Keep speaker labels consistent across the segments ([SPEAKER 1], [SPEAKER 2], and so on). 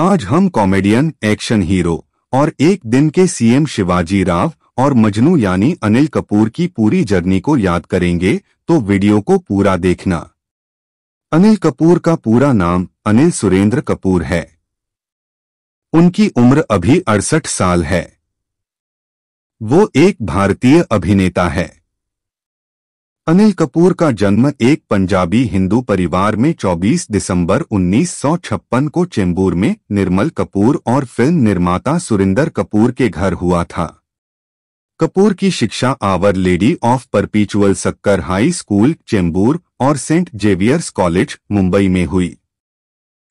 [SPEAKER 1] आज हम comedian, action hero और एक दिन के सीएम शिवाजी राव और मजनू यानी अनिल कपूर की पूरी जर्नी को याद करेंगे, तो वीडियो को पूरा देखना। अनिल कपूर का पूरा नाम अनिल सुरेंद्र कपूर है। उनकी उम्र अभी 68 साल है। वो एक भारतीय अभिनेता है। अनिल कपूर का जन्म एक पंजाबी हिंदू परिवार में 24 दिसंबर 1956 को चेंबूर में निर्मल कपूर और फिल्म निर्माता सुरिंदर कपूर के घर हुआ था। कपूर की शिक्षा our lady of perpetual succour high school Chembur और सेंट जेवियर्स कॉलेज मुंबई में हुई।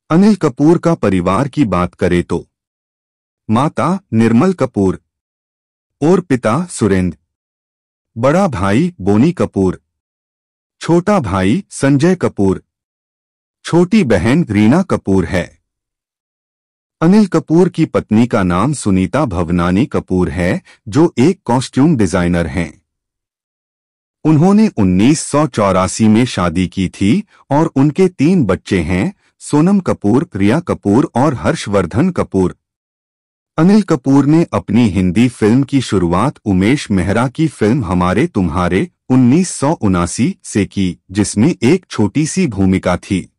[SPEAKER 1] अनिल कपूर का परिवार की बात करें तो माता निर्मल कपूर और पिता सुरेंद्र, बड़ा भाई बोनी कपूर, छोटा भाई संजय कपूर, छोटी बहन रीना कपूर है। अनिल कपूर की पत्नी का नाम सुनीता भवनानी कपूर है, जो एक कॉस्ट्यूम डिजाइनर हैं। उन्होंने 1984 में शादी की थी और उनके 3 बच्चे हैं, सोनम कपूर, प्रिया कपूर और हर्षवर्धन कपूर। अनिल कपूर ने अपनी हिंदी फिल्म की शुरुआत उमेश मेहरा की फिल्म हमारे तुम्हारे 1979 से की, जिसमें एक छोटी सी भूमिका थी।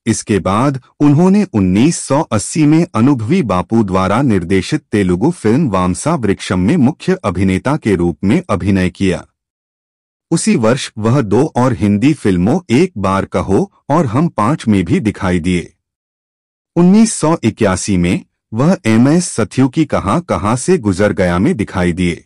[SPEAKER 1] इसके बाद उन्होंने 1980 में अनुभवी बापू द्वारा निर्देशित तेलुगु फिल्म वामसा वृक्षम में मुख्य अभिनेता के रूप में अभिनय किया। उसी वर्ष वह 2 और हिंदी फिल्मों एक बार कहो और हम 5 में भी दिखाई दिए। 1981 में वह MS सत्यु की कहां से गुजर गया में दिखाई दिए।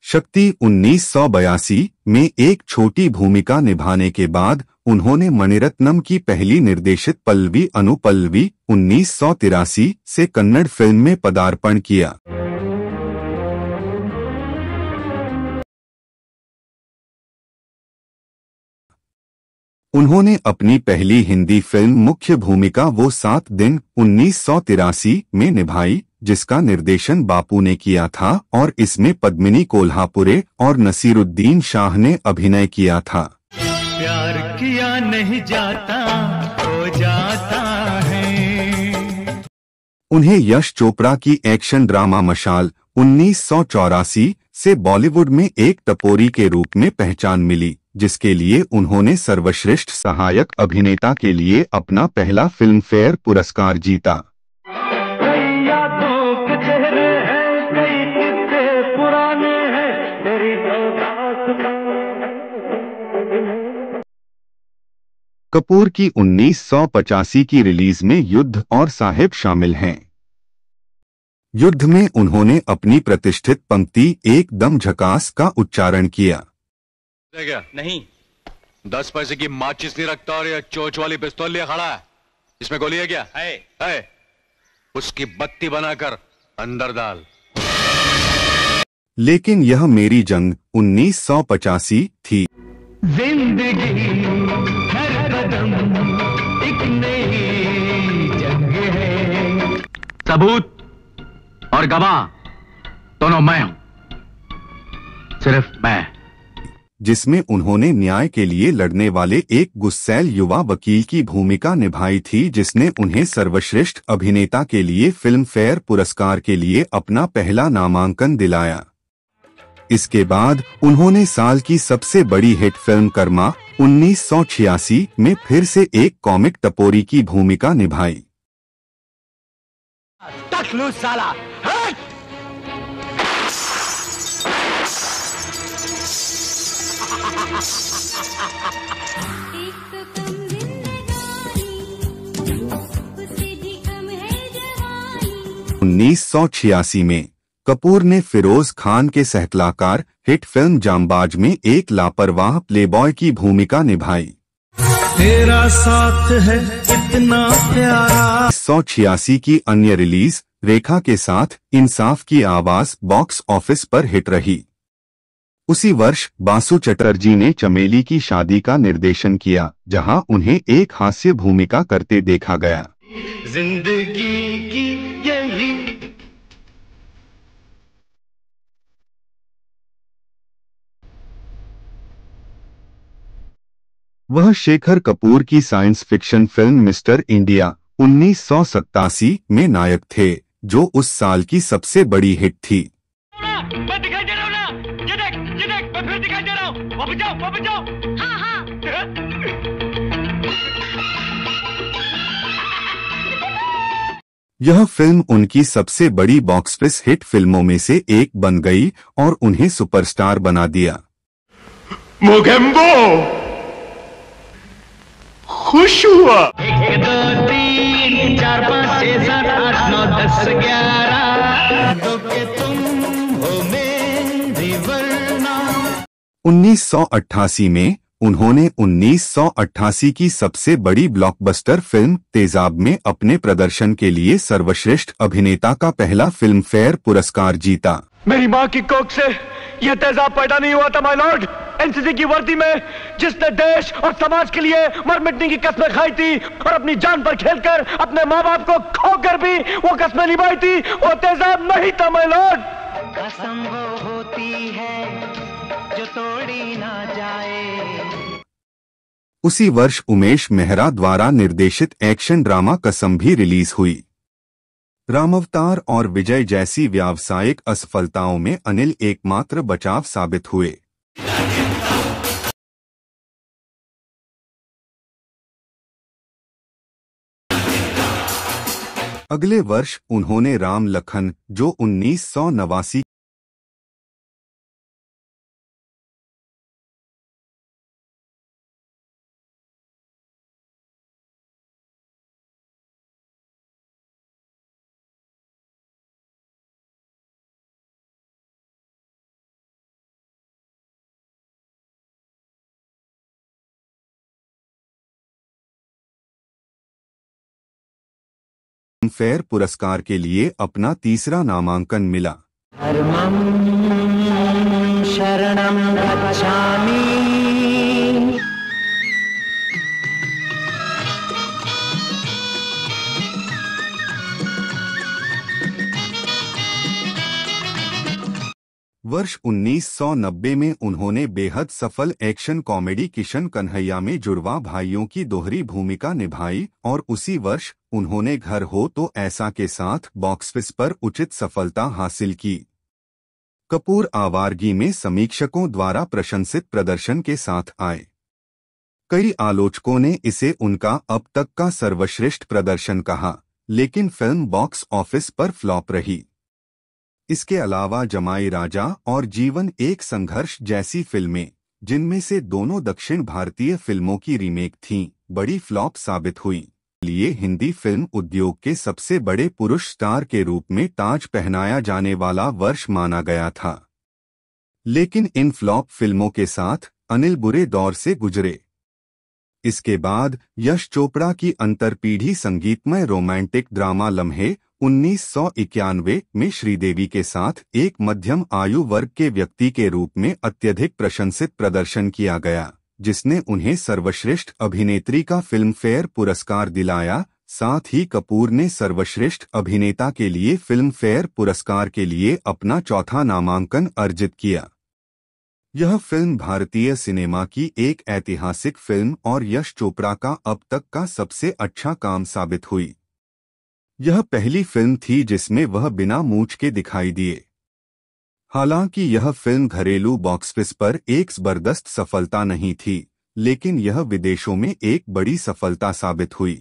[SPEAKER 1] शक्ति 1982 में एक छोटी भूमिका निभाने के बाद उन्होंने मणिरत्नम की पहली निर्देशित पल्लवी अनुपल्लवी 1983 से कन्नड़ फिल्म में पदार्पण किया। उन्होंने अपनी पहली हिंदी फिल्म मुख्य भूमिका वो 7 दिन 1983 में निभाई, जिसका निर्देशन बापू ने किया था और इसमें पद्मिनी कोल्हापुरे और नसीरुद्दीन शाह ने अभिनय किया था।
[SPEAKER 2] प्यार किया नहीं जाता हो जाता है।
[SPEAKER 1] उन्हें यश चोपड़ा की एक्शन ड्रामा मशाल 1984 से बॉलीवुड में एक टपोरी के रूप में पहचान मिली, जिसके लिए उन्होंने सर्वश्रेष्ठ सहायक अभिनेता के लिए अपना पहला फिल्म फेयर पुरस्कार जीता। कपूर की 1985 की रिलीज में युद्ध और साहिब शामिल हैं। युद्ध में उन्होंने अपनी प्रतिष्ठित पंक्ति एकदम झकास का उच्चारण किया।
[SPEAKER 3] क्या? नहीं, 10 पैसे की माचिस नहीं रखता और यह चोच वाली पिस्तौल लिए खड़ा है। इसमें गोली है क्या? है। उसकी बत्ती बनाकर अंदर डाल।
[SPEAKER 1] लेकिन यह मेरी जंग 1985 थी।
[SPEAKER 2] जिंदगी हर कदम एक नई जंग है।
[SPEAKER 4] सबूत और गवाह दोनों मैं हूं, सिर्फ मैं।
[SPEAKER 1] जिसमें उन्होंने न्याय के लिए लड़ने वाले एक गुस्सैल युवा वकील की भूमिका निभाई थी, जिसने उन्हें सर्वश्रेष्ठ अभिनेता के लिए फिल्म फेयर पुरस्कार के लिए अपना पहला नामांकन दिलाया। इसके बाद उन्होंने साल की सबसे बड़ी हिट फिल्म कर्मा 1986 में फिर से एक कॉमिक टपोरी की भूमिका निभाई।
[SPEAKER 2] साला
[SPEAKER 1] उन्नीस 1986 में कपूर ने फिरोज खान के सहकलाकार हिट फिल्म जांबाज में एक लापरवाह प्लेबॉय की भूमिका निभाई।
[SPEAKER 2] तेरा साथ है इतना प्यारा।
[SPEAKER 1] 1986 की अन्य रिलीज रेखा के साथ इंसाफ की आवाज बॉक्स ऑफिस पर हिट रही। उसी वर्ष बासु चटर्जी ने चमेली की शादी का निर्देशन किया, जहां उन्हें एक हास्य भूमिका करते देखा गया।
[SPEAKER 2] जिंदगी की यही
[SPEAKER 1] वह शेखर कपूर की science fiction film mister India 1987 में नायक थे, जो उस साल की सबसे बड़ी हिट थी।
[SPEAKER 2] मैं दिखाई दे रहा हूँ ना? ये देख, मैं फिर दिखाई दे रहा हूँ। वापस जाओ। हाँ हाँ।
[SPEAKER 1] यह फिल्म उनकी सबसे बड़ी बॉक्स ऑफिस हिट फिल्मों में से एक बन गई और उन्हें सुपरस्टार बना दिया।
[SPEAKER 2] मोगेम्बो खुश हुआ। 1 2 3 4 5 6 7 8 9 10 11 तो के तुम हो मेरी वरना।
[SPEAKER 1] 1988 में उन्होंने 1988 की सबसे बड़ी ब्लॉकबस्टर फिल्म तेजाब में अपने प्रदर्शन के लिए सर्वश्रेष्ठ अभिनेता का पहला फिल्म फेयर पुरस्कार जीता।
[SPEAKER 2] मेरी माँ की कोख से यह तेजाब पैदा नहीं हुआ था माय लॉर्ड। एनसीसी की वर्दी में जिसने देश और समाज के लिए मर मिटने की कस्में खाई थी और अपनी जान पर खेलकर अपने माँ बाप को खोकर भी वो कस्में निभाई थी, वो तेजाब नहीं था माय लॉर्ड। कसम वो होती है जो तोड़ी ना जाए।
[SPEAKER 1] उसी वर्ष उमेश मेहरा द्वारा निर्देशित एक्शन ड्रामा कसम भी रिलीज हुई। रामावतार और विजय जैसी व्यावसायिक असफलताओं में अनिल एकमात्र बचाव साबित हुए। अगले वर्ष उन्होंने राम लखन, जो 1989 फेयर पुरस्कार के लिए अपना तीसरा नामांकन मिला।
[SPEAKER 2] धर्मं शरणं गच्छामि।
[SPEAKER 1] वर्ष 1990 में उन्होंने बेहद सफल एक्शन कॉमेडी किशन कन्हैया में जुड़वा भाइयों की दोहरी भूमिका निभाई और उसी वर्ष उन्होंने घर हो तो ऐसा के साथ बॉक्स ऑफिस पर उचित सफलता हासिल की। कपूर आवारगी में समीक्षकों द्वारा प्रशंसित प्रदर्शन के साथ आए। कई आलोचकों ने इसे उनका अब तक का सर्वश्रेष्ठ प्रदर्शन कहा, लेकिन फिल्म बॉक्स ऑफिस पर फ्लॉप रही। इसके अलावा जमाई राजा और जीवन एक संघर्ष जैसी फिल्में, जिनमें से दोनों दक्षिण भारतीय फिल्मों की रीमेक थीं, बड़ी फ्लॉप साबित हुई। लिए हिंदी फिल्म उद्योग के सबसे बड़े पुरुष स्टार के रूप में ताज पहनाया जाने वाला वर्ष माना गया था। लेकिन इन फ्लॉप फिल्मों के साथ अनिल बुरे दौर से गुजरे। इसके बाद यश चोपड़ा की अंतरपीढ़ी संगीतमय रोमांटिक ड्रामा लम्हे 1991 में श्रीदेवी के साथ एक मध्यम आयु वर्ग के व्यक्ति के रूप में अत्यधिक प्रशंसित प्रदर्शन किया गया, जिसने उन्हें सर्वश्रेष्ठ अभिनेत्री का फिल्म फेयर पुरस्कार दिलाया। साथ ही कपूर ने सर्वश्रेष्ठ अभिनेता के लिए फिल्म फेयर पुरस्कार के लिए अपना चौथा नामांकन अर्जित किया। यह फिल्म भारतीय सिनेमा की एक ऐतिहासिक फिल्म और यश चोपड़ा का अब तक का सबसे अच्छा काम साबित हुई। यह पहली फिल्म थी जिसमें वह बिना मूंछ के दिखाई दिए। हालांकि यह फिल्म घरेलू बॉक्स ऑफिस पर एक जबरदस्त सफलता नहीं थी, लेकिन यह विदेशों में एक बड़ी सफलता साबित हुई।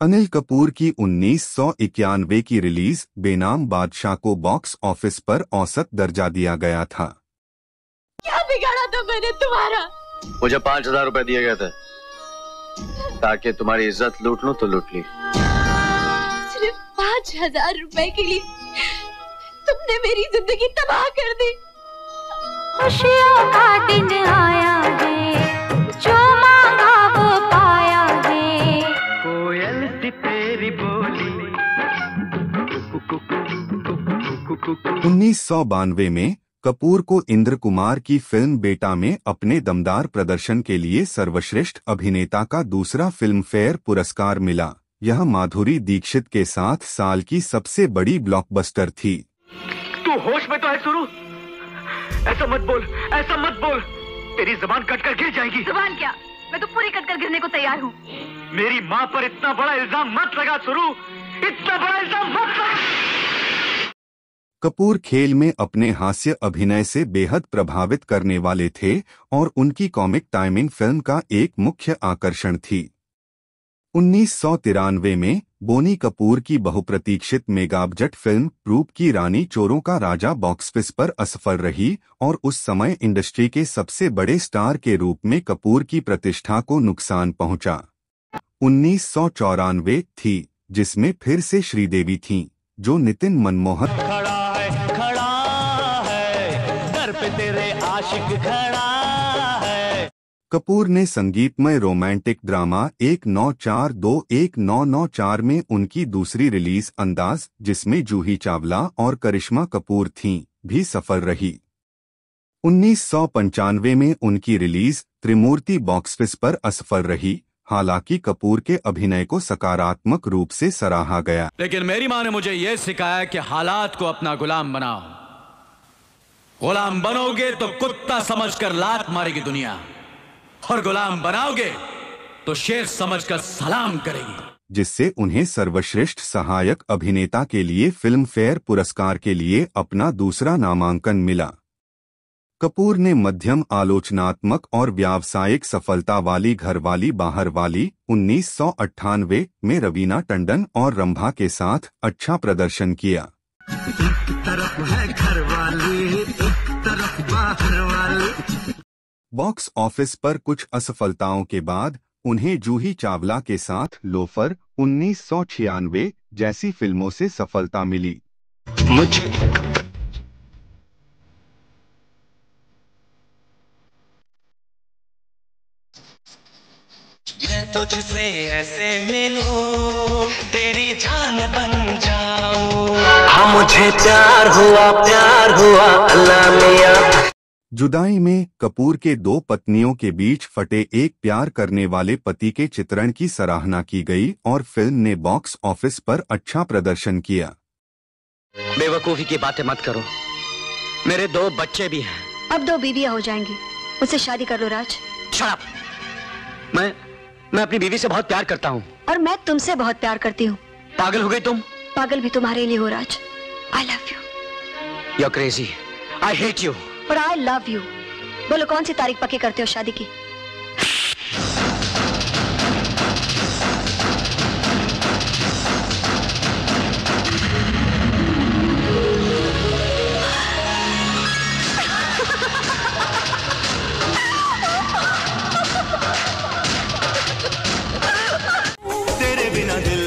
[SPEAKER 1] अनिल कपूर की 1991 की रिलीज बेनाम बादशाह को बॉक्स ऑफिस पर औसत दर्जा दिया गया था।
[SPEAKER 5] क्या बिगाड़ा था मैंने तुम्हारा?
[SPEAKER 3] मुझे 5,000 रुपए दिए गए थे ताकि तुम्हारी इज्जत लूट लूं तो लूट ली।
[SPEAKER 5] सिर्फ 5,000 रुपए के लिए तुमने मेरी जिंदगी तबाह कर दी। खुशियों का दिन आया है, जो मांगा वो पाया है।
[SPEAKER 2] कोयल सी तेरी बोली।
[SPEAKER 1] 1992 में कपूर को इंद्र कुमार की फिल्म बेटा में अपने दमदार प्रदर्शन के लिए सर्वश्रेष्ठ अभिनेता का दूसरा फिल्म फेयर पुरस्कार मिला। यह माधुरी दीक्षित के साथ साल की सबसे बड़ी ब्लॉकबस्टर थी।
[SPEAKER 2] तू होश में तो है सुरू? ऐसा मत बोल, तेरी जबान कटकर गिर जाएगी।
[SPEAKER 5] जुबान क्या, मैं तो पूरी कटकर गिरने को तैयार हूँ।
[SPEAKER 2] मेरी माँ पर इतना बड़ा इल्जाम मत लगा सुरू, इतना बड़ा इल्जाम मत लगा।
[SPEAKER 1] कपूर खेल में अपने हास्य अभिनय से बेहद प्रभावित करने वाले थे और उनकी कॉमिक टाइमिंग फिल्म का एक मुख्य आकर्षण थी। 1993 में बोनी कपूर की बहुप्रतीक्षित मेगाबजट फिल्म रूप की रानी चोरों का राजा बॉक्स ऑफिस पर असफल रही और उस समय इंडस्ट्री के सबसे बड़े स्टार के रूप में कपूर की प्रतिष्ठा को नुकसान पहुंचा। 1994 थी जिसमें फिर से श्रीदेवी थीं, जो नितिन मनमोहन
[SPEAKER 2] खड़ा है दर पे तेरे आशिक खड़ा है।
[SPEAKER 1] कपूर ने संगीतमय रोमांटिक ड्रामा 1942-1994 में उनकी दूसरी रिलीज अंदाज, जिसमें जूही चावला और करिश्मा कपूर थीं, भी सफल रही। 1995 में उनकी रिलीज त्रिमूर्ति बॉक्स ऑफिस पर असफल रही। हालांकि कपूर के अभिनय को सकारात्मक रूप से सराहा गया,
[SPEAKER 4] लेकिन मेरी माँ ने मुझे यह सिखाया कि हालात को अपना गुलाम बनाओ। गुलाम बनोगे तो कुत्ता समझकर लात मारेगी दुनिया, और गुलाम बनाओगे तो शेर समझकर सलाम करेगी।
[SPEAKER 1] जिससे उन्हें सर्वश्रेष्ठ सहायक अभिनेता के लिए फिल्म फेयर पुरस्कार के लिए अपना दूसरा नामांकन मिला। कपूर ने मध्यम आलोचनात्मक और व्यावसायिक सफलता वाली घरवाली बाहरवाली 1998 में रवीना टंडन और रंभा के साथ अच्छा प्रदर्शन किया।
[SPEAKER 6] एक तरफ है घरवाली, एक तरफ बाहरवाली।
[SPEAKER 1] बॉक्स ऑफिस पर कुछ असफलताओं के बाद उन्हें जूही चावला के साथ लोफर 1996 जैसी फिल्मों से सफलता मिली।
[SPEAKER 6] मैं तुझसे ऐसे मिलूं, तेरी जान बन जाऊं। हाँ मुझे प्यार हुआ अल्लाह मियां।
[SPEAKER 1] जुदाई में कपूर के दो पत्नियों के बीच फटे एक प्यार करने वाले पति के चित्रण की सराहना की गई और फिल्म ने बॉक्स ऑफिस पर अच्छा प्रदर्शन किया।
[SPEAKER 7] बेवकूफी की बातें मत करो, मेरे 2 बच्चे भी हैं।
[SPEAKER 5] अब 2 बीवियां हो जाएंगी, मुझसे शादी कर लो राज।
[SPEAKER 7] Shut up. मैं अपनी बीवी से बहुत प्यार करता हूँ।
[SPEAKER 5] और मैं तुमसे बहुत प्यार करती हूँ।
[SPEAKER 7] पागल हो गई तुम?
[SPEAKER 5] पागल भी तुम्हारे लिए हो Raj. I love you.
[SPEAKER 7] You are crazy. I hate you.
[SPEAKER 5] और आई लव यू। बोलो कौन सी तारीख पक्की करते हो शादी की?
[SPEAKER 6] तेरे बिना दिल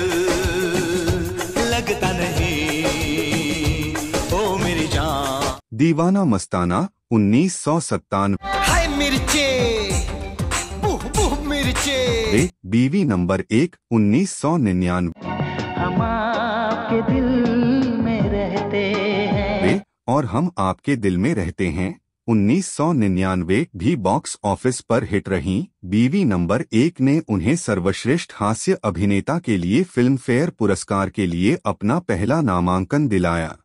[SPEAKER 6] लगता नहीं, ओ मेरी जान।
[SPEAKER 1] दीवाना मस्ताना 1997।
[SPEAKER 6] हाय मिर्चे, मिर्चे।
[SPEAKER 1] बीवी नंबर 1 1999।
[SPEAKER 6] हम आपके दिल में रहते हैं।
[SPEAKER 1] और हम आपके दिल में रहते हैं 1999 भी बॉक्स ऑफिस पर हिट रहीं। बीवी नंबर 1 ने उन्हें सर्वश्रेष्ठ हास्य अभिनेता के लिए फिल्म फेयर पुरस्कार के लिए अपना पहला नामांकन दिलाया।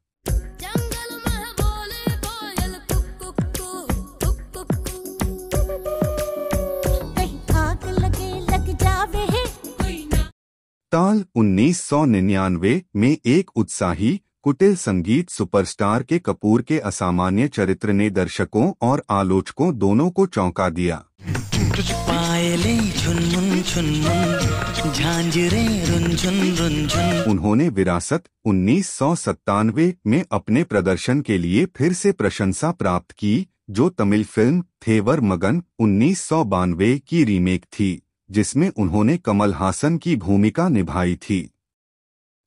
[SPEAKER 1] ताल 1999 में एक उत्साही कुटिल संगीत सुपरस्टार के कपूर के असामान्य चरित्र ने दर्शकों और आलोचकों दोनों को चौंका दिया।
[SPEAKER 6] पायलें झुनमुन झुनमुन, झांझरें रुनझुन रुनझुन।
[SPEAKER 1] उन्होंने विरासत 1997 में अपने प्रदर्शन के लिए फिर से प्रशंसा प्राप्त की, जो तमिल फिल्म थेवर मगन 1992 की रीमेक थी, जिसमें उन्होंने कमल हासन की भूमिका निभाई थी।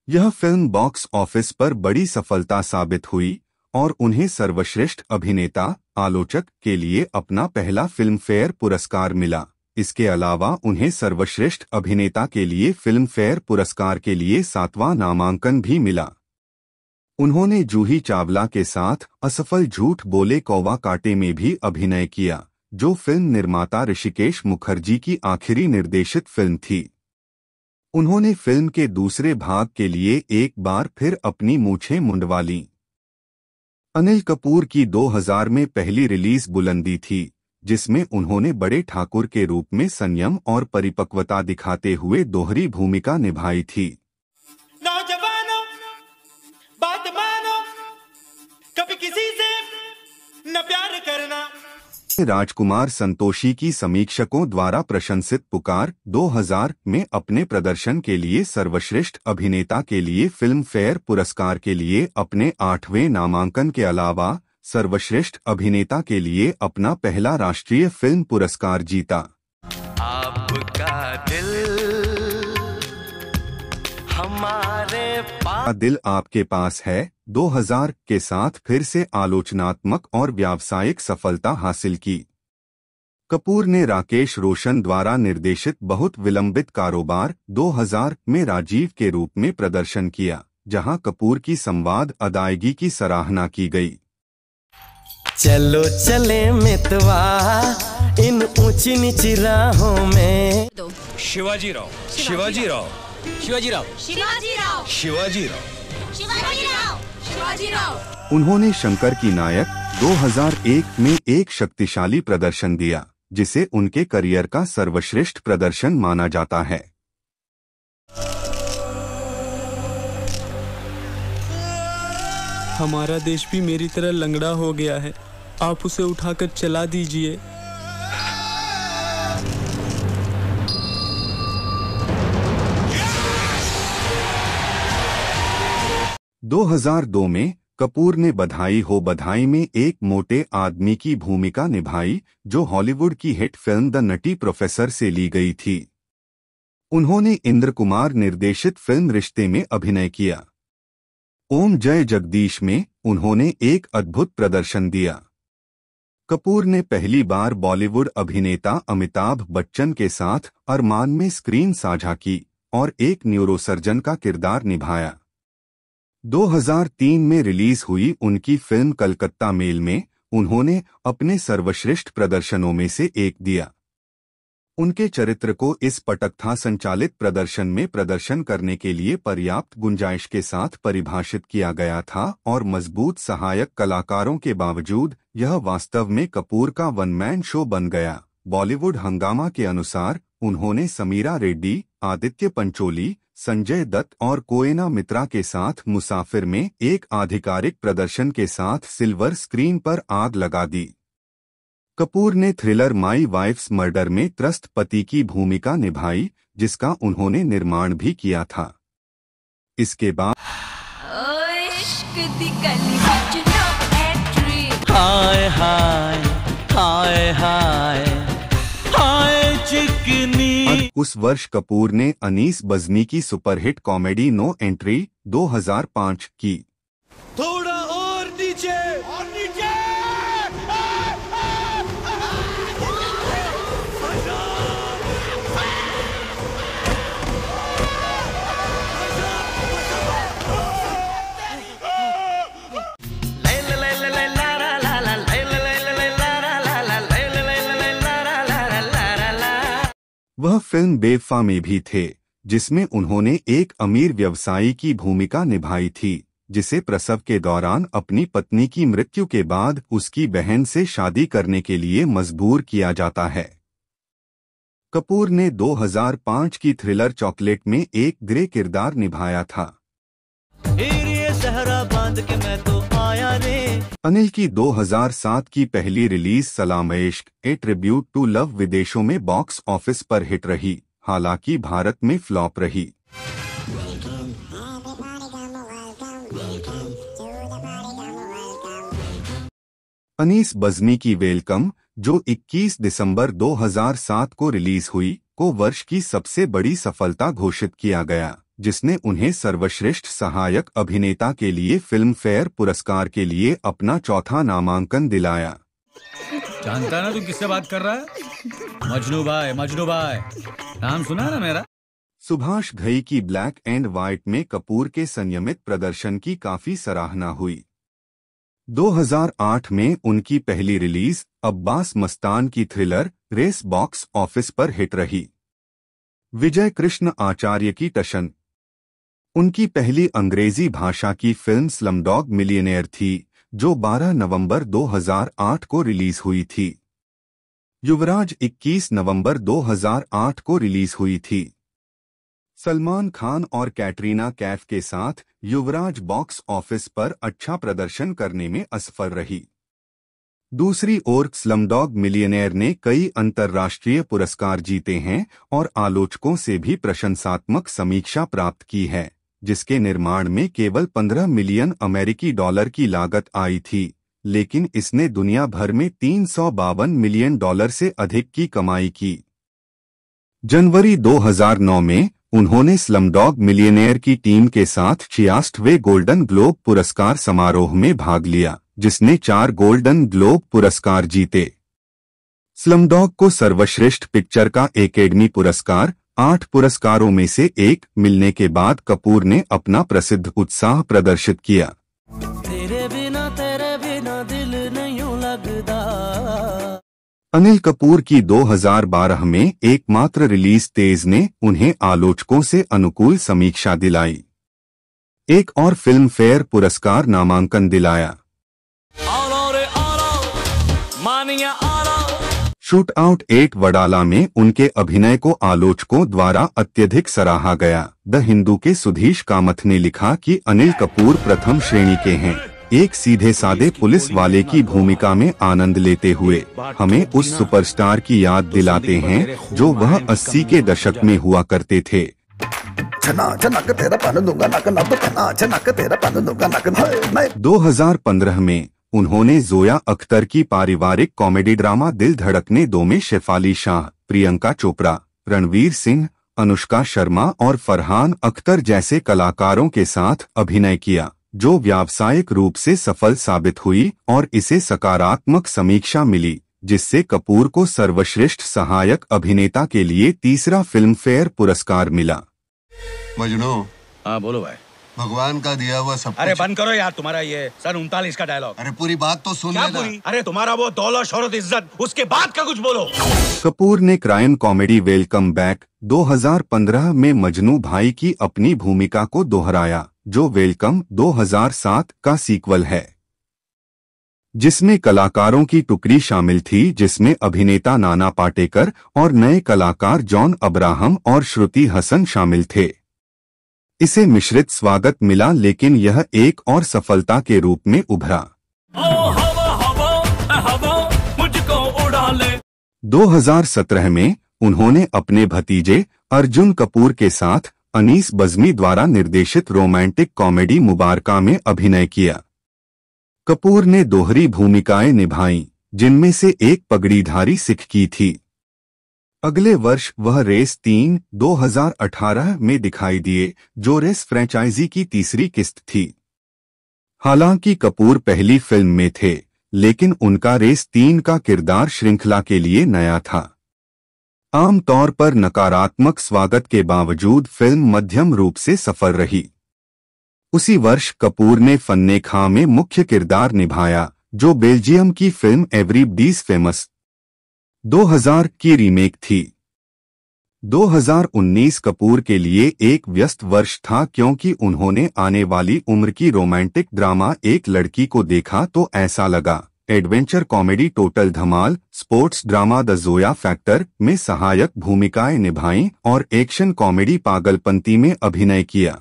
[SPEAKER 1] यह फिल्म बॉक्स ऑफिस पर बड़ी सफलता साबित हुई और उन्हें सर्वश्रेष्ठ अभिनेता आलोचक के लिए अपना पहला फिल्म फेयर पुरस्कार मिला। इसके अलावा उन्हें सर्वश्रेष्ठ अभिनेता के लिए फिल्म फेयर पुरस्कार के लिए 7वां नामांकन भी मिला। उन्होंने जूही चावला के साथ असफल झूठ बोले कौवा काटे में भी अभिनय किया, जो फिल्म निर्माता ऋषिकेश मुखर्जी की आखिरी निर्देशित फिल्म थी। उन्होंने फिल्म के दूसरे भाग के लिए एक बार फिर अपनी मूछें मुंडवा लीं। अनिल कपूर की 2000 में पहली रिलीज बुलंदी थी, जिसमें उन्होंने बड़े ठाकुर के रूप में संयम और परिपक्वता दिखाते हुए दोहरी भूमिका निभाई थी।
[SPEAKER 8] नौजवानों, बात मानो, कभी किसी से न प्यार करना।
[SPEAKER 1] राजकुमार संतोषी की समीक्षकों द्वारा प्रशंसित पुकार 2000 में अपने प्रदर्शन के लिए सर्वश्रेष्ठ अभिनेता के लिए फिल्म फेयर पुरस्कार के लिए अपने 8वें नामांकन के अलावा सर्वश्रेष्ठ अभिनेता के लिए अपना पहला राष्ट्रीय फिल्म पुरस्कार जीता।
[SPEAKER 6] आपका दिल हमारे पास,
[SPEAKER 1] दिल आपके पास है 2000 के साथ फिर से आलोचनात्मक और व्यावसायिक सफलता हासिल की। कपूर ने राकेश रोशन द्वारा निर्देशित बहुत विलंबित कारोबार 2000 में राजीव के रूप में प्रदर्शन किया, जहां कपूर की संवाद अदायगी की सराहना की गई।
[SPEAKER 6] चलो चले मितवा इन ऊंची नीची राहों में।
[SPEAKER 8] शिवाजी राव, शिवाजी राव,
[SPEAKER 6] शिवाजी राव,
[SPEAKER 5] शिवाजी राव,
[SPEAKER 8] शिवाजी राव,
[SPEAKER 5] शिवाजी राव, शिवाजी राव।
[SPEAKER 1] उन्होंने शंकर की नायक 2001 में एक शक्तिशाली प्रदर्शन दिया, जिसे उनके करियर का सर्वश्रेष्ठ प्रदर्शन माना जाता है।
[SPEAKER 9] हमारा देश भी मेरी तरह लंगड़ा हो गया है, आप उसे उठाकर चला दीजिए।
[SPEAKER 1] 2002 में कपूर ने बधाई हो बधाई में एक मोटे आदमी की भूमिका निभाई, जो हॉलीवुड की hit film the nutty professor से ली गई थी। उन्होंने इंद्र कुमार निर्देशित फिल्म रिश्ते में अभिनय किया। ओम जय जगदीश में उन्होंने एक अद्भुत प्रदर्शन दिया। कपूर ने पहली बार बॉलीवुड अभिनेता अमिताभ बच्चन के साथ अरमान में स्क्रीन साझा की और एक न्यूरोसर्जन का किरदार निभाया। 2003 में रिलीज हुई उनकी फिल्म कलकत्ता मेल में उन्होंने अपने सर्वश्रेष्ठ प्रदर्शनों में से एक दिया। उनके चरित्र को इस पटकथा संचालित प्रदर्शन में प्रदर्शन करने के लिए पर्याप्त गुंजाइश के साथ परिभाषित किया गया था और मजबूत सहायक कलाकारों के बावजूद यह वास्तव में कपूर का वन मैन शो बन गया। बॉलीवुड हंगामा के अनुसार उन्होंने समीरा रेड्डी, आदित्य पंचोली, संजय दत्त और कोएना मित्रा के साथ मुसाफिर में एक आधिकारिक प्रदर्शन के साथ सिल्वर स्क्रीन पर आग लगा दी। कपूर ने थ्रिलर माई वाइफ्स मर्डर में त्रस्त पति की भूमिका निभाई, जिसका उन्होंने निर्माण भी किया था। इसके बाद
[SPEAKER 6] हाय हाय हाय हाय हाय चिकनी।
[SPEAKER 1] उस वर्ष कपूर ने अनीस बज़मी की सुपरहिट कॉमेडी नो एंट्री 2005 की।
[SPEAKER 8] थोड़ा और नीचे, और नीचे।
[SPEAKER 1] वह फिल्म बेवफा में भी थे, जिसमें उन्होंने एक अमीर व्यवसायी की भूमिका निभाई थी, जिसे प्रसव के दौरान अपनी पत्नी की मृत्यु के बाद उसकी बहन से शादी करने के लिए मजबूर किया जाता है। कपूर ने 2005 की थ्रिलर चॉकलेट में एक ग्रे किरदार निभाया था।
[SPEAKER 6] सहरा बांध के मैं तो आया रे।
[SPEAKER 1] अनिल की 2007 की पहली रिलीज सलाम इश्क ए ट्रिब्यूट टू लव विदेशों में बॉक्स ऑफिस पर हिट रही, हालांकि भारत में फ्लॉप रही। अनीस बज़मी की वेलकम, जो 21 दिसंबर 2007 को रिलीज हुई, को वर्ष की सबसे बड़ी सफलता घोषित किया गया, जिसने उन्हें सर्वश्रेष्ठ सहायक अभिनेता के लिए फिल्म फेयर पुरस्कार के लिए अपना चौथा नामांकन दिलाया।
[SPEAKER 4] जानता ना तू किससे बात कर रहा है? मजनू भाई, मजनू भाई, नाम सुना ना मेरा?
[SPEAKER 1] सुभाष घई की ब्लैक एंड व्हाइट में कपूर के संयमित प्रदर्शन की काफी सराहना हुई। 2008 में उनकी पहली रिलीज अब्बास मस्तान की थ्रिलर रेस बॉक्स ऑफिस पर हिट रही। विजय कृष्ण आचार्य की टशन उनकी पहली अंग्रेजी भाषा की फिल्म स्लमडॉग मिलियनेयर थी, जो 12 नवंबर 2008 को रिलीज हुई थी। युवराज 21 नवंबर 2008 को रिलीज हुई थी। सलमान खान और कैटरीना कैफ के साथ युवराज बॉक्स ऑफिस पर अच्छा प्रदर्शन करने में असफल रही। दूसरी ओर स्लमडॉग मिलियनेयर ने कई अंतर्राष्ट्रीय पुरस्कार जीते हैं और आलोचकों से भी प्रशंसात्मक समीक्षा प्राप्त की है, जिसके निर्माण में केवल 15 मिलियन अमेरिकी डॉलर की लागत आई थी, लेकिन इसने दुनिया भर में 352 मिलियन डॉलर से अधिक की कमाई की। जनवरी 2009 में उन्होंने स्लमडॉग मिलियनेयर की टीम के साथ 66वें गोल्डन ग्लोब पुरस्कार समारोह में भाग लिया, जिसने 4 गोल्डन ग्लोब पुरस्कार जीते। स्लमडॉग को सर्वश्रेष्ठ पिक्चर का एकेडमी पुरस्कार 8 पुरस्कारों में से 1 मिलने के बाद कपूर ने अपना प्रसिद्ध उत्साह प्रदर्शित किया।
[SPEAKER 6] तेरे बिना दिल नहीं लगदा।
[SPEAKER 1] अनिल कपूर की 2012 में एकमात्र रिलीज तेज ने उन्हें आलोचकों से अनुकूल समीक्षा दिलाई। एक और फिल्म फेयर पुरस्कार नामांकन दिलाया। शूट आउट 8 वडाला में उनके अभिनय को आलोचकों द्वारा अत्यधिक सराहा गया। द हिंदू के सुधीश कामथ ने लिखा कि अनिल कपूर प्रथम श्रेणी के हैं, एक सीधे सादे पुलिस वाले की भूमिका में आनंद लेते हुए हमें उस सुपरस्टार की याद दिलाते हैं जो वह 80 के दशक में हुआ करते थे। 2015 में उन्होंने जोया अख्तर की पारिवारिक कॉमेडी ड्रामा दिल धड़कने 2 में शेफाली शाह, प्रियंका चोपड़ा, रणवीर सिंह, अनुष्का शर्मा और फरहान अख्तर जैसे कलाकारों के साथ अभिनय किया, जो व्यावसायिक रूप से सफल साबित हुई और इसे सकारात्मक समीक्षा मिली, जिससे कपूर को सर्वश्रेष्ठ सहायक अभिनेता के लिए 3रा फिल्म फेयर पुरस्कार मिला।
[SPEAKER 10] मजनू।
[SPEAKER 11] हाँ बोलो भाई।
[SPEAKER 10] भगवान का दिया हुआ सब
[SPEAKER 11] अरे बंद करो यार तुम्हारा ये सन 39 का डायलॉग।
[SPEAKER 10] अरे पूरी बात तो सुन लेना।
[SPEAKER 11] अरे तुम्हारा वो दौलत शोहरत इज्जत उसके बाद का कुछ बोलो।
[SPEAKER 1] कपूर ने क्राइम कॉमेडी वेलकम बैक 2015 में मजनू भाई की अपनी भूमिका को दोहराया, जो वेलकम 2007 का सीक्वल है, जिसमें कलाकारों की टुकड़ी शामिल थी, जिसमें अभिनेता नाना पाटेकर और नए कलाकार जॉन अब्राहम और श्रुति हसन शामिल थे। इसे मिश्रित स्वागत मिला, लेकिन यह एक और सफलता के रूप में उभरा। 2017 में उन्होंने अपने भतीजे अर्जुन कपूर के साथ अनीस बज़मी द्वारा निर्देशित रोमांटिक कॉमेडी मुबारका में अभिनय किया। कपूर ने दोहरी भूमिकाएं निभाईं, जिनमें से एक पगड़ीधारी सिख की थी। अगले वर्ष वह रेस 3 2018 में दिखाई दिए, जो रेस फ्रेंचाइजी की तीसरी किस्त थी। हालांकि कपूर पहली फिल्म में थे, लेकिन उनका रेस 3 का किरदार श्रृंखला के लिए नया था। आमतौर पर नकारात्मक स्वागत के बावजूद फिल्म मध्यम रूप से सफल रही। उसी वर्ष कपूर ने फन्ने खां में मुख्य किरदार निभाया, जो बेल्जियम की फिल्म एवरीबडीज फेमस 2000 की रीमेक थी। 2019 कपूर के लिए एक व्यस्त वर्ष था, क्योंकि उन्होंने आने वाली उम्र की रोमांटिक ड्रामा एक लड़की को देखा तो ऐसा लगा, adventure comedy total Dhamaal, sports drama the Zoya factor में सहायक भूमिकाएं निभाईं और एक्शन कॉमेडी पागलपंती में अभिनय किया।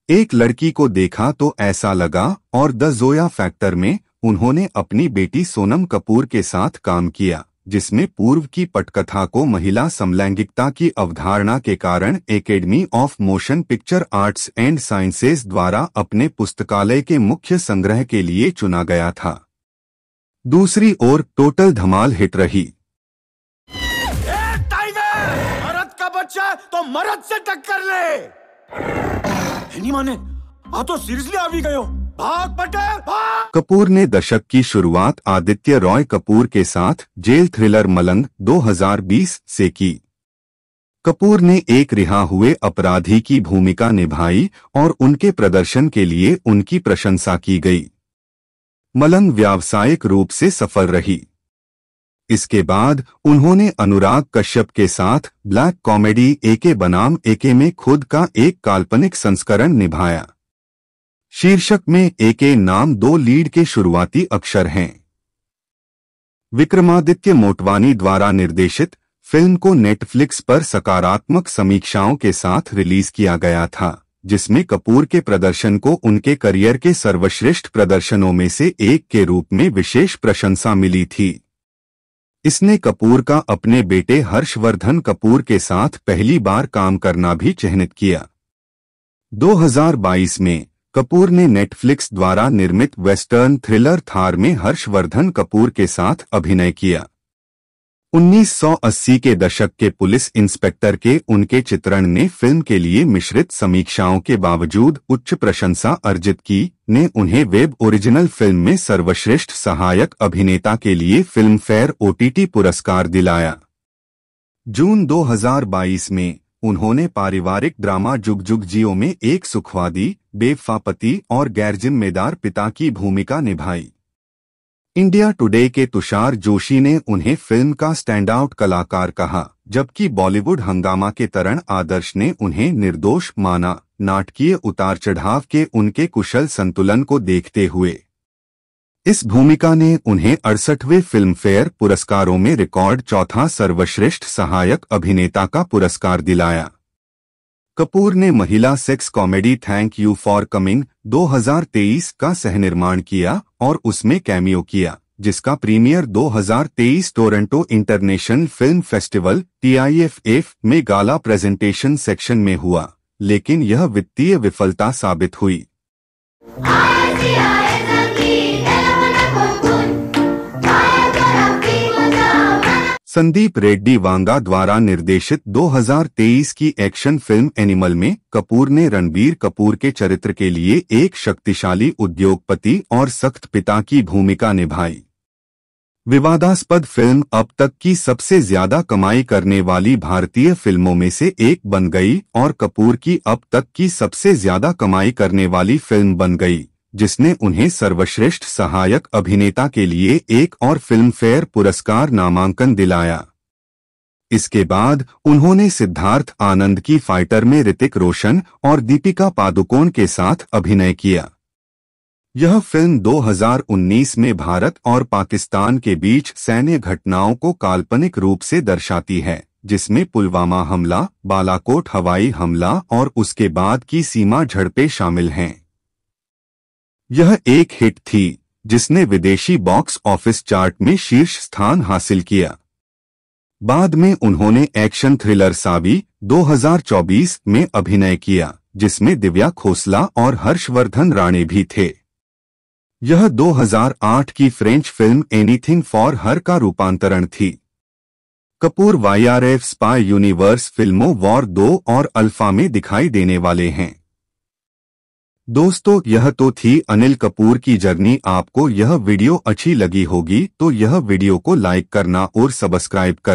[SPEAKER 1] एक लड़की को देखा तो ऐसा लगा और द जोया फैक्टर में उन्होंने अपनी बेटी सोनम कपूर के साथ काम किया, जिसमें पूर्व की पटकथा को महिला समलैंगिकता की अवधारणा के कारण academy of motion picture arts and sciences द्वारा अपने पुस्तकालय के मुख्य संग्रह के लिए चुना गया था। दूसरी ओर टोटल धमाल हिट रही।
[SPEAKER 8] मर्द का बच्चा तो मर्द से टक्कर ले। नहीं माने, आप तो सीरियसली आ भी गए हो। भाग बटे भाग।
[SPEAKER 1] कपूर ने दशक की शुरुआत आदित्य रॉय कपूर के साथ जेल थ्रिलर मलंग 2020 से की। कपूर ने एक रिहा हुए अपराधी की भूमिका निभाई और उनके प्रदर्शन के लिए उनकी प्रशंसा की गई। मलंग व्यावसायिक रूप से सफल रही। इसके बाद उन्होंने अनुराग कश्यप के साथ ब्लैक कॉमेडी एके बनाम एके में खुद का एक काल्पनिक संस्करण निभाया। शीर्षक में एके नाम 2 लीड के शुरुआती अक्षर हैं। विक्रमादित्य मोटवानी द्वारा निर्देशित फिल्म को नेटफ्लिक्स पर सकारात्मक समीक्षाओं के साथ रिलीज किया गया था, जिसमें कपूर के प्रदर्शन को उनके करियर के सर्वश्रेष्ठ प्रदर्शनों में से एक के रूप में विशेष प्रशंसा मिली थी। इसने कपूर का अपने बेटे हर्षवर्धन कपूर के साथ पहली बार काम करना भी चिन्हित किया। 2022 में कपूर ने नेटफ्लिक्स द्वारा निर्मित वेस्टर्न थ्रिलर थार में हर्षवर्धन कपूर के साथ अभिनय किया। 1980 के दशक के पुलिस इंस्पेक्टर के उनके चित्रण ने फिल्म के लिए मिश्रित समीक्षाओं के बावजूद उच्च प्रशंसा अर्जित की, ने उन्हें वेब ओरिजिनल फिल्म में सर्वश्रेष्ठ सहायक अभिनेता के लिए फिल्म फेयर OTT पुरस्कार दिलाया। जून 2022 में उन्होंने पारिवारिक ड्रामा जुग जुग जियो में एक सुखवादी, बेवफा पति और गैरजिम्मेदार पिता की भूमिका निभाई। इंडिया टुडे के तुषार जोशी ने उन्हें फिल्म का स्टैंड आउट कलाकार कहा, जबकि बॉलीवुड हंगामा के तरण आदर्श ने उन्हें निर्दोष माना, नाटकीय उतार चढ़ाव के उनके कुशल संतुलन को देखते हुए। इस भूमिका ने उन्हें 68वें फिल्म फेयर पुरस्कारों में रिकॉर्ड चौथा सर्वश्रेष्ठ सहायक अभिनेता का पुरस्कार दिलाया। कपूर ने महिला sex comedy thank you for coming 2023 का सहनिर्माण किया और उसमें कैमियो किया, जिसका premiere 2023 Toronto International Film Festival TIFF में गाला प्रेजेंटेशन सेक्शन में हुआ, लेकिन यह वित्तीय विफलता साबित हुई। संदीप रेड्डी वांगा द्वारा निर्देशित 2023 की एक्शन फिल्म एनिमल में कपूर ने रणबीर कपूर के चरित्र के लिए एक शक्तिशाली उद्योगपति और सख्त पिता की भूमिका निभाई। विवादास्पद फिल्म अब तक की सबसे ज्यादा कमाई करने वाली भारतीय फिल्मों में से एक बन गई और कपूर की अब तक की सबसे ज्यादा कमाई करने वाली फिल्म बन गई, जिसने उन्हें सर्वश्रेष्ठ सहायक अभिनेता के लिए एक और फिल्म फेयर पुरस्कार नामांकन दिलाया। इसके बाद उन्होंने सिद्धार्थ आनंद की फाइटर में ऋतिक रोशन और दीपिका पादुकोण के साथ अभिनय किया। यह फिल्म 2019 में भारत और पाकिस्तान के बीच सैन्य घटनाओं को काल्पनिक रूप से दर्शाती है, जिसमें पुलवामा हमला, बालाकोट हवाई हमला और उसके बाद की सीमा झड़पें शामिल हैं। यह एक हिट थी, जिसने विदेशी बॉक्स ऑफिस चार्ट में शीर्ष स्थान हासिल किया। बाद में उन्होंने एक्शन थ्रिलर सावी 2024 में अभिनय किया, जिसमें दिव्या खोसला और हर्षवर्धन राणे भी थे। यह 2008 की French film anything for her का रूपांतरण थी। कपूर YRF स्पाई यूनिवर्स फिल्मों वॉर 2 और अल्फा में दिखाई देने वाले हैं। दोस्तों, यह तो थी अनिल कपूर की जर्नी। आपको यह वीडियो अच्छी लगी होगी तो यह वीडियो को लाइक करना और सब्सक्राइब करना